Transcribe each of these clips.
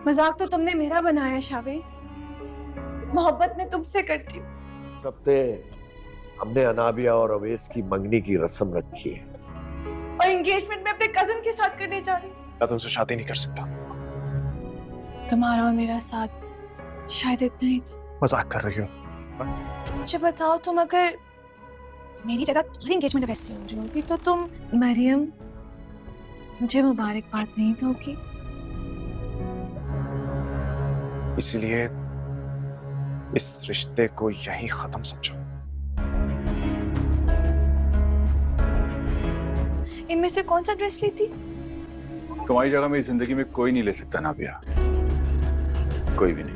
मजाक तो तुमने मेरा बनाया शाहवेज। मोहब्बत में तुमसे करती हूँ। इस हफ्ते हमने अनाबिया और अवेस की मंगनी की रस्म रखी है और एंगेजमेंट में अपने कजिन के साथ करने जा रही हूँ। मैं तुमसे शादी नहीं कर सकता। तुम्हारा और मेरा साथ शायद इतना ही था। मजाक कर रही हो? मुझे बताओ, तुम अगर मेरी जगह तुम्हारी एंगेजमेंट वैसी हो रही होती तो तुम मरियम मुझे मुबारकबाद नहीं दोगी? इसीलिए इस रिश्ते को यहीं खत्म समझो। इनमें से कौन सा ड्रेस लेती? तुम्हारी जगह मेरी जिंदगी में कोई नहीं ले सकता नाबिया, कोई भी नहीं।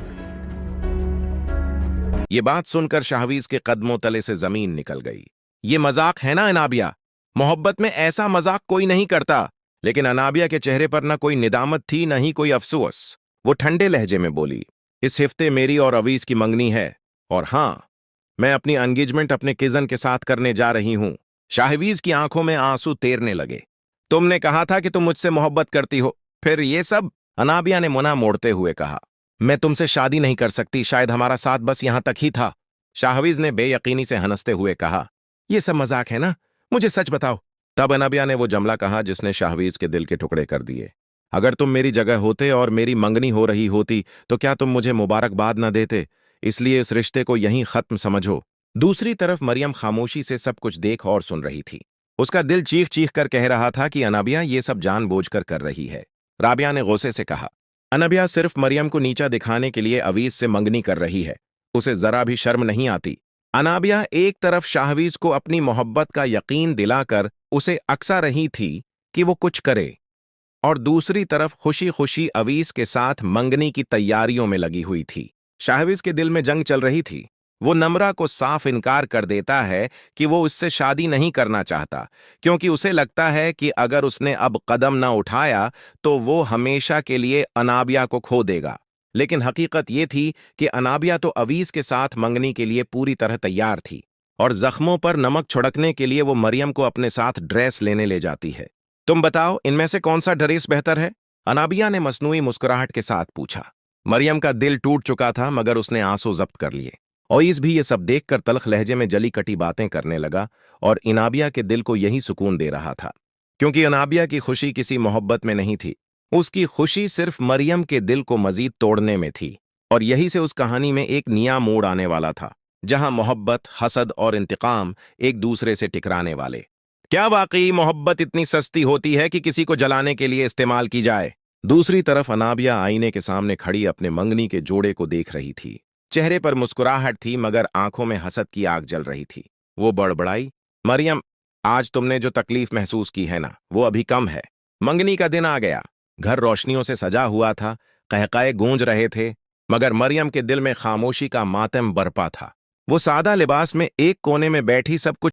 ये बात सुनकर शाहवीज के कदमों तले से जमीन निकल गई। ये मजाक है ना अनाबिया? मोहब्बत में ऐसा मजाक कोई नहीं करता। लेकिन अनाबिया के चेहरे पर न कोई निदामत थी, न ही कोई अफसोस। वो ठंडे लहजे में बोली, इस हफ्ते मेरी और अवीस की मंगनी है, और हां, मैं अपनी एंगेजमेंट अपने किजन के साथ करने जा रही हूं। शाहवीज की आंखों में आंसू तैरने लगे। तुमने कहा था कि तुम मुझसे मोहब्बत करती हो, फिर ये सब? अनाबिया ने मुना मोड़ते हुए कहा, मैं तुमसे शादी नहीं कर सकती, शायद हमारा साथ बस यहां तक ही था। शाहवीज ने बेयकीनी से हंसते हुए कहा, यह सब मजाक है ना? मुझे सच बताओ। तब अनाबिया ने वो जुमला कहा जिसने शाहवीज के दिल के टुकड़े कर दिए। अगर तुम मेरी जगह होते और मेरी मंगनी हो रही होती तो क्या तुम मुझे मुबारकबाद न देते? इसलिए इस रिश्ते को यहीं खत्म समझो। दूसरी तरफ मरियम खामोशी से सब कुछ देख और सुन रही थी। उसका दिल चीख चीख कर कह रहा था कि अनाबिया ये सब जानबूझकर कर रही है। राबिया ने गुस्से से कहा, अनाबिया सिर्फ मरियम को नीचा दिखाने के लिए अवीस से मंगनी कर रही है। उसे जरा भी शर्म नहीं आती। अनाबिया एक तरफ शाहवीज को अपनी मोहब्बत का यकीन दिलाकर उसे अक्सा रही थी कि वो कुछ करे, और दूसरी तरफ खुशी खुशी अवीस के साथ मंगनी की तैयारियों में लगी हुई थी। शाहवीज के दिल में जंग चल रही थी। वो नम्रा को साफ इनकार कर देता है कि वो उससे शादी नहीं करना चाहता, क्योंकि उसे लगता है कि अगर उसने अब कदम न उठाया तो वो हमेशा के लिए अनाबिया को खो देगा। लेकिन हकीकत ये थी कि अनाबिया तो अवीस के साथ मंगनी के लिए पूरी तरह तैयार थी, और जख्मों पर नमक छिड़कने के लिए वो मरियम को अपने साथ ड्रेस लेने ले जाती है। तुम बताओ, इनमें से कौन सा ड्रेस बेहतर है? अनाबिया ने मसनूई मुस्कुराहट के साथ पूछा। मरियम का दिल टूट चुका था, मगर उसने आंसू जब्त कर लिए। ओइस भी ये सब देखकर तल्ख लहजे में जली कटी बातें करने लगा, और अनाबिया के दिल को यही सुकून दे रहा था, क्योंकि अनाबिया की खुशी किसी मोहब्बत में नहीं थी। उसकी खुशी सिर्फ मरियम के दिल को मजीद तोड़ने में थी, और यही से उस कहानी में एक नया मोड़ आने वाला था, जहां मोहब्बत, हसद और इंतकाम एक दूसरे से टकराने वाले। क्या वाकई मोहब्बत इतनी सस्ती होती है कि किसी को जलाने के लिए इस्तेमाल की जाए? दूसरी तरफ अनाबिया आईने के सामने खड़ी अपने मंगनी के जोड़े को देख रही थी। चेहरे पर मुस्कुराहट थी, मगर आंखों में हसद की आग जल रही थी। वो बड़बड़ाई, मरियम, आज तुमने जो तकलीफ महसूस की है ना, वो अभी कम है। मंगनी का दिन आ गया। घर रोशनियों से सजा हुआ था, कहकाए गूंज रहे थे, मगर मरियम के दिल में खामोशी का मातम बरपा था। वो सादा लिबास में एक कोने में बैठी सब कुछ